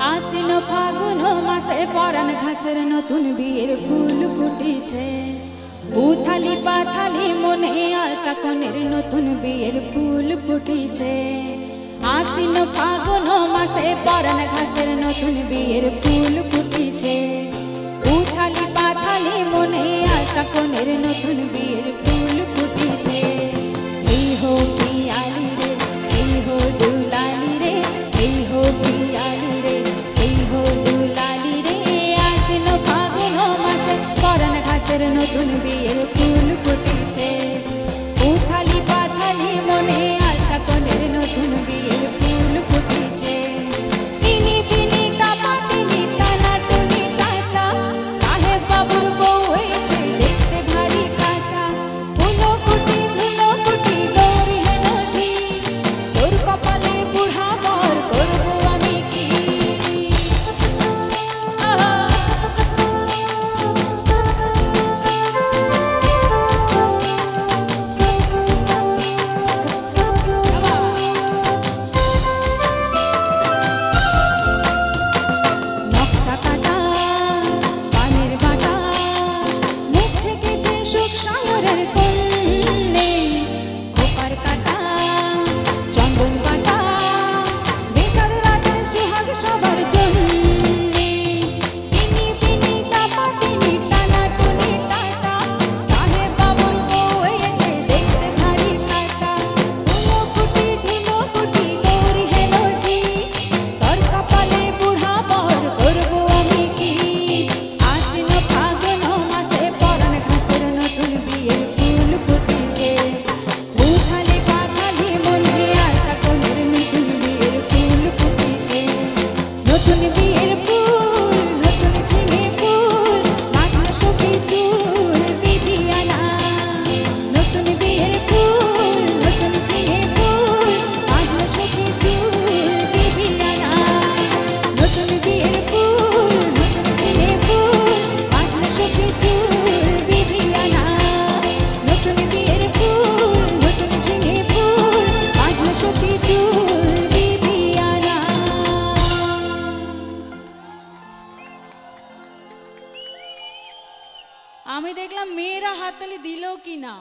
आसिन फागुन मासे परान घासेर नतुन बिয়ের ফুল ফুটেছে উথালি পাথালি মনে আলতা কোণের নতুন বিয়ের ফুল ফুটেছে आसिन फागुन मासे परान घासेर नतुन बिয়ের ফুল ফুটেছে উথালি পাথালি মনে আলতা কোণের নতুন বিয়ের ফুল ফুটেছে এই হো পিয়ালি রে এই হো দুলালি রে এই হো পিয়ালি রে এই হো দুলালি রে आसिन फागुन मासे परान घासेर नतुन बिয়ের ফুল ফুটেছে উথালি পাথালি মনে আলতা কোণের নতুন বিয়ের ফুল ফুটেছে ইনি বিনি কাপাতিনি টানাটুনি টাসা সাহেব বাবুর বউ হয়েছে দেখতে ভারী কাসা ধুলো কুটি দৌড়ি হেন ঝি তোর কপালে বুড়া বর করবো আমি কি নকশা কাটা পানির বাটা মুখ থেকে যে সুখ সাগরের কন্যে খোপার কাটা চন্দন কাটা বেসার রাতে সুহাগ সবার জন্যে ইনি বিনি কাপাতিনি টানাটুনি টাসা সাহেব বাবুর বউ হয়েছে দেখতে ভারী কাসা ধুলো কুটি দৌড়ি হেন ঝি তোর কপালে বুড়া বর করবো আমি কি आसिन फागुन मासे परान घासेर नतुन बिয়ের ফুল ফুটেছে উথালি পাথালি মনে আলতা কোণের নতুন বিয়ের ফুল ফুটেছে নতুন বিয়ের ফুল নতুন ঝিঙে ফুল মাখনা সখী চুল বিধিয়ানা নতুন বিয়ের ফুল নতুন ঝিঙে ফুল মাখনা সখী চুল বিধিয়ানা নতুন বিয়ের ফুল নতুন ঝিঙে ফুল মাখনা সখী চুল বিধিয়ানা নতুন বিয়ের ফুল নতুন ঝিঙে ফুল মাখনা সখী চুল বিধিয়ানা। আমি দেখলাম মেয়েরা হাততালি দিল কি না।